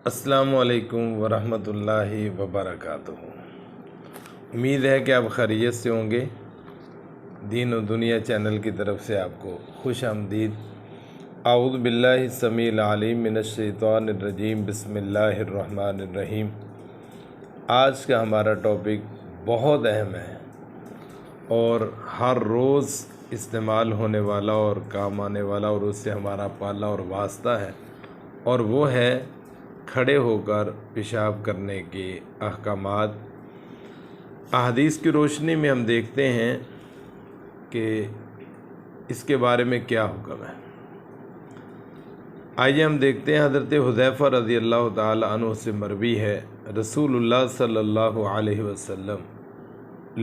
अस्सलामु अलैकुम वरहमतुल्लाहि वबरकातुहू। उम्मीद है कि आप खैरियत से होंगे। दीन और दुनिया चैनल की तरफ से आपको खुश आमदीद। आऊज़ु बिल्लाहि समील अलीम मिनश शैतानिर रजीम बिस्मिल्लाहिर रहमानिर रहीम। आज का हमारा टॉपिक बहुत अहम है और हर रोज़ इस्तेमाल होने वाला और काम आने वाला और उससे हमारा पाला और वास्ता है, और वो है खड़े होकर पेशाब करने के अहकामात। अहादीस की रोशनी में हम देखते हैं कि इसके बारे में क्या हुक्म है। आइए हम देखते हैं। हज़रत हुज़ैफ़ा रज़ी अल्लाह ताला अन्हु से मरवी है, रसूलुल्लाह सल्लल्लाहु अलैहि वसल्लम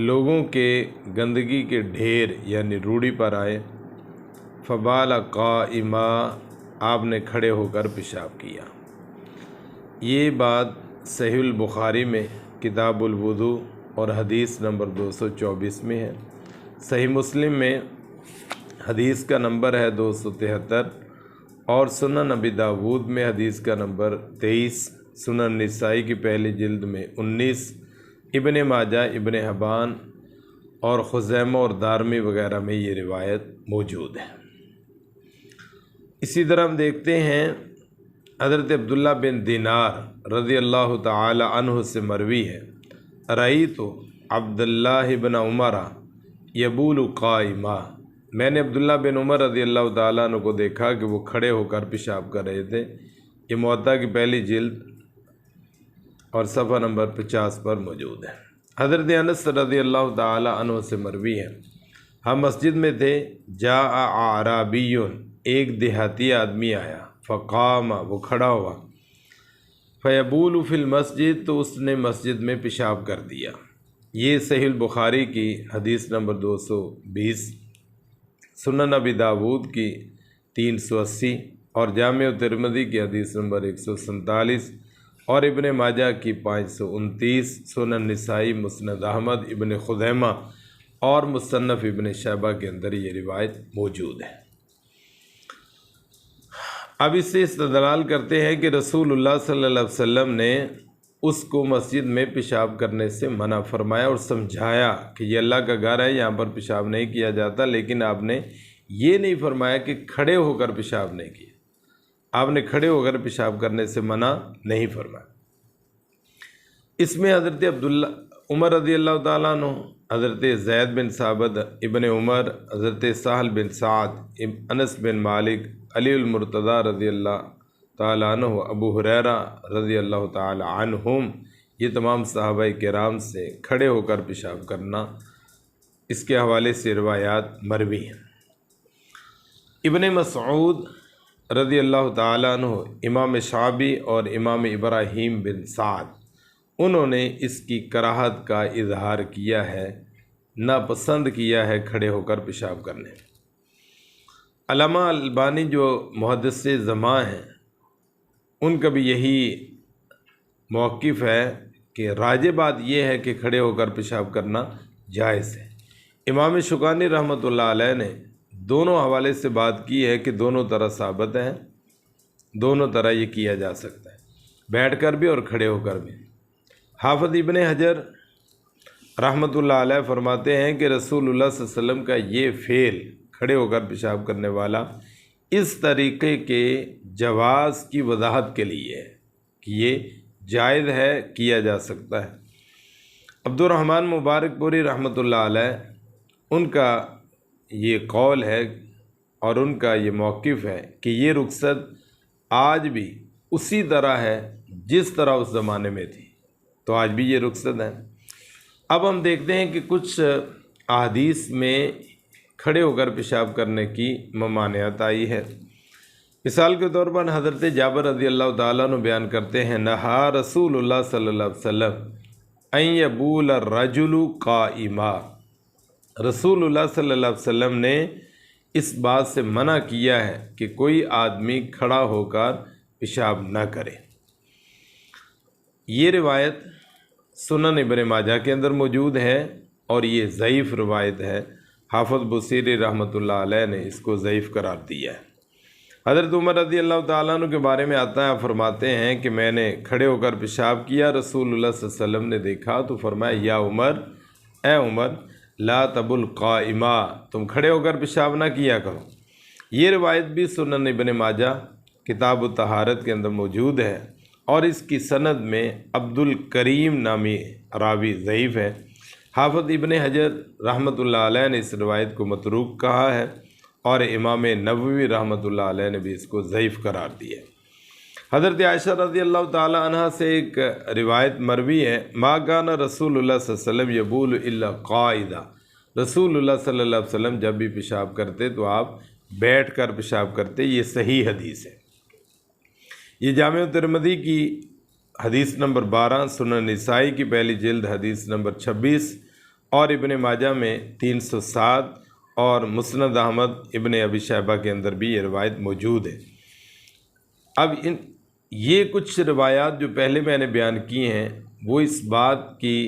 लोगों के गंदगी के ढेर यानी रूढ़ी पर आए। फ़बाल क़ाइमा, आपने खड़े होकर पेशाब किया। ये बात सहीहुल बुखारी में किताबुल वुज़ू और हदीस नंबर 224 में है। सही मुस्लिम में हदीस का नंबर है 273 और सुनन अबी दाऊद में हदीस का नंबर 23, सुनन निसाई की पहली जिल्द में 19, इब्ने माजा, इब्ने हबान और खुज़ैमा और दारमी वगैरह में ये रिवायत मौजूद है। इसी तरह हम देखते हैं हज़रत अब्दुल्ला बिन दिनार रज़ी अल्लाह ताला अन्हु से मरवी है, रई तो अब्दुल्ला बिन उमर यबूल क़ाइमा, मैंने अब्दुल्ला बिन उमर रज़ी अल्लाह ताला अन्हु को देखा कि वो खड़े होकर पेशाब कर रहे थे। ये मुअत्ता की पहली जिल्द और सफ़ा नंबर 50 पर मौजूद है। हज़रत अनस रज़ी अल्लाह ताला अन्हु से मरवी है, हम मस्जिद में थे, जा आराबियुन, एक देहाती आदमी आया, फ़क़ामा, वो खड़ा हुआ, फ़यबूल फ़िल मस्जिद, तो उसने मस्जिद में पेशाब कर दिया। ये सहीह बुखारी की हदीस नंबर 220, सुनन अबी दाऊद की 380 और जामे तिरमिज़ी की हदीस नंबर 147 और इब्ने माजा की 529, सुनन निसाई, मुस्नद अहमद, इब्ने खुज़ैमा और मुसन्नफ़ इब्ने शैबा के अंदर ये रिवायत मौजूद है। अब इससे इस्तदलाल करते हैं कि रसूलुल्लाह सल्लल्लाहु अलैहि वसल्लम ने उसको मस्जिद में पेशाब करने से मना फरमाया और समझाया कि ये अल्लाह का घर है, यहाँ पर पेशाब नहीं किया जाता, लेकिन आपने ये नहीं फरमाया कि खड़े होकर पेशाब नहीं किया। आपने खड़े होकर पेशाब करने से मना नहीं फरमाया। इसमें हज़रत अब्दुल्ला उमर रज़ी अल्लाह ताला अन्हु, हज़रत ज़ैद बिन साबित इब्ने उमर, हज़रत साहल बिन साद, अनस बिन मालिक, अलीउल मुर्तज़ा रज़ी अल्लाह ताला अन्हु, अबू हुरैरा रज़ी अल्लाह ताला अन्हुम, ये तमाम सहाबाए किराम से खड़े होकर पेशाब करना, इसके हवाले से रिवायात मरवी हैं। इब्ने मसऊद रज़ी अल्लाह ताला अन्हु, इमाम शाबी और इमाम इब्राहीम बिन साद, उन्होंने इसकी कराहत का इजहार किया है, नापसंद किया है खड़े होकर पेशाब करने। अल्लामा अलबानी जो मुहद्दिस ज़मा हैं, उनका भी यही मौक़िफ़ है कि राज बात यह है कि खड़े होकर पेशाब करना जायज़ है। इमाम शुकानी रहमतुल्लाह अलैह ने दोनों हवाले से बात की है कि दोनों तरह साबित हैं, दोनों तरह ये किया जा सकता है, बैठ कर भी और खड़े होकर भी। हाफ़िज़ इब्ने हजर रहमतुल्लाह अलैह फरमाते हैं कि रसूलुल्लाह सल्लल्लाहु अलैहि वसल्लम का ये फ़ेल, खड़े होकर पेशाब करने वाला, इस तरीक़े के जवाज़ की वजाहत के लिए है कि ये जायज़ है, किया जा सकता है। अब्दुर्रहमान मुबारकपुरी रहमतुल्लाह अलैह, उनका ये कौल है और उनका ये मौक़िफ़ है कि ये रुख़सत आज भी उसी तरह है जिस तरह उस ज़माने में थी, तो आज भी ये रुख़सत है। अब हम देखते हैं कि कुछ अहादीस में खड़े होकर पेशाब करने की ममानियत आई है। मिसाल के तौर पर हज़रत जाबिर रज़ी अल्लाह ताला अन्हु बयान करते हैं, नहा रसूलुल्लाह सल्लल्लाहु अलैहि वसल्लम अन यबूल रजुलु क़ाइमा, रसूलुल्लाह सल्लल्लाहु अलैहि वसल्लम ने इस बात से मना किया है कि कोई आदमी खड़ा होकर पेशाब न करे। ये रिवायत सुनन इब्ने माजा के अंदर मौजूद है और ये ज़ईफ़ रिवायत है। हाफ़िज़ बुसीरी रहमतुल्लाह अलैह ने इसको ज़ईफ़ करार दिया है। حضرت عمر رضی اللہ تعالیٰ عنہ کے بارے میں آتا ہے، فرماتے ہیں کہ میں نے کھڑے ہو کر پیشاب کیا، رسول اللہ صلی اللہ علیہ وسلم نے دیکھا تو فرمایا یا عمر، اے عمر، لا تبل قائما، تم کھڑے ہو کر پیشاب نہ کیا کرو۔ یہ روایت بھی سنن ابن ماجہ کتاب الطہارت کے اندر موجود ہے، اور اس کی سند میں عبد الکریم نامی راوی ضعیف ہے۔ حافظ ابن حجر رحمۃ اللہ علیہ نے اس روایت کو متروک کہا ہے، اور امام نووی رحمۃ اللہ علیہ نے بھی اس کو ضعیف قرار دیا ہے۔ حضرت عائشہ رضی اللہ تعالی عنہ سے ایک روایت مروی ہے، ما کان رسول اللہ صلی اللہ علیہ وسلم یبول الا قاعدا، رسول اللہ صلی اللہ علیہ وسلم جب بھی پیشاب کرتے تو آپ بیٹھ کر پیشاب کرتے۔ یہ صحیح حدیث ہے۔ یہ جامع ترمذی کی حدیث نمبر 12، سنن نسائی کی پہلی جلد حدیث نمبر 26، اور ابن ماجہ میں 307، اور مسند احمد ابن ابی شیبہ کے اندر بھی یہ روایت موجود ہے۔ اب یہ کچھ روایات جو پہلے میں نے بیان کی ہیں وہ اس بات کی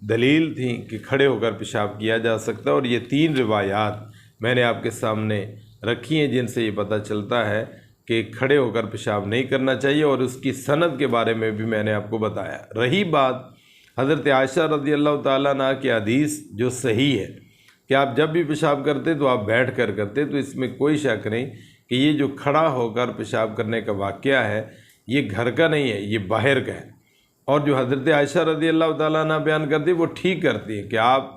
دلیل تھیں کہ کھڑے ہو کر پیشاب کیا جا سکتا ہے، اور یہ 3 روایات میں نے آپ کے سامنے رکھی ہیں جن سے یہ پتہ چلتا ہے کہ کھڑے ہو کر پیشاب نہیں کرنا چاہیے، اور اس کی سند کے بارے میں بھی میں نے آپ کو بتایا۔ رہی بات حضرت عائشہ رضی اللہ تعالیٰ عنہ کی حدیث جو صحیح ہے کہ آپ جب بھی پیشاب کرتے تو آپ بیٹھ کر کرتے، تو اس میں کوئی شک نہیں کہ یہ جو کھڑا ہو کر پیشاب کرنے کا واقعہ ہے یہ گھر کا نہیں ہے، یہ باہر کا ہے۔ اور جو حضرت عائشہ رضی اللہ تعالیٰ عنہ بیان کرتی وہ ٹھیک کرتی ہے کہ آپ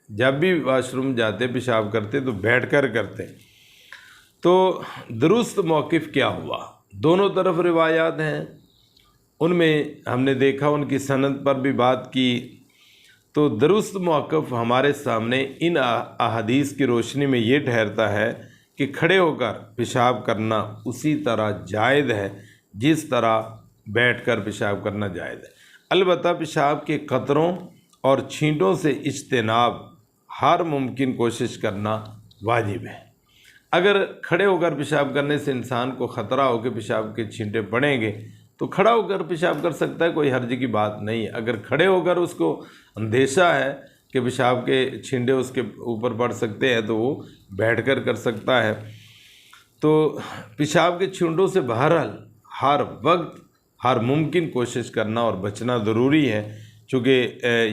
جب بھی واش روم جاتے پیشاب کرتے تو بیٹھ کر کرتے۔ تو درست موقف کیا ہوا؟ دونوں طرف روایات ہیں، ان میں ہم نے دیکھا ان کی سند پر بھی بات کی، تو درست موقف ہمارے سامنے ان احادیث کی روشنی میں یہ ٹھہرتا ہے کہ کھڑے ہو کر پیشاب کرنا اسی طرح جائز ہے جس طرح بیٹھ کر پیشاب کرنا جائز ہے۔ البتہ پیشاب کے قطروں اور چھینٹوں سے اجتناب ہر ممکن کوشش کرنا واجب ہے۔ اگر کھڑے ہو کر پیشاب کرنے سے انسان کو خطرہ ہو کہ پیشاب کے چھینٹے پڑیں گے تو کھڑا ہو کر پیشاب کر سکتا ہے، کوئی حرج کی بات نہیں ہے۔ اگر کھڑے ہو کر اس کو اندیشہ ہے کہ پیشاب کے چھینٹے اس کے اوپر پڑ سکتے ہیں تو وہ بیٹھ کر کر سکتا ہے۔ تو پیشاب کے چھینٹوں سے بہرحال ہر وقت ہر ممکن کوشش کرنا اور بچنا ضروری ہے، چونکہ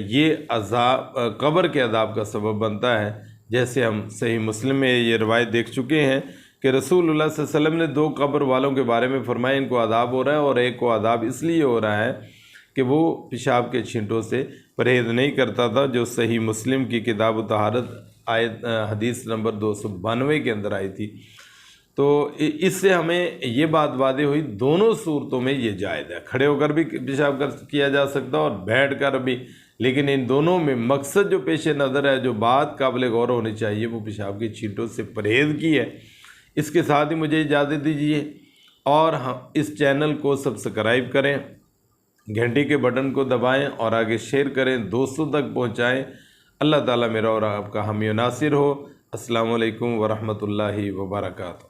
یہ عذاب قبر کے عذاب کا سبب بنتا ہے۔ جیسے ہم صحیح مسلم میں یہ روایت دیکھ چکے ہیں کہ رسول اللہ صلی اللہ علیہ وسلم نے 2 قبر والوں کے بارے میں فرمایا ان کو عذاب ہو رہا ہے، اور ایک کو عذاب اس لیے ہو رہا ہے کہ وہ پیشاب کے چھینٹوں سے پرہیز نہیں کرتا تھا، جو صحیح مسلم کی کتاب الطہارت آیت حدیث نمبر 292 کے اندر آئی تھی۔ تو اس سے ہمیں یہ بات واضح ہوئی دونوں صورتوں میں یہ جائز ہے، کھڑے ہو کر بھی پیشاب کیا جا سکتا اور بیٹھ کر بھی، لیکن ان دونوں میں مقصد جو پیش نظر ہے، جو بات قابل غور ہونی چاہیے، وہ پیشاب کے چھینٹوں سے پرہیز کی ہے۔ اس کے ساتھ ہی مجھے اجازت دیجیے، اور اس چینل کو سبسکرائب کریں، گھنٹی کے بٹن کو دبائیں، اور آگے شیئر کریں، دوستوں تک پہنچائیں۔ اللہ تعالیٰ میرا اور آپ کا حامی و ناصر ہو۔ السلام علیکم ورحمۃ اللہ وبرکاتہ۔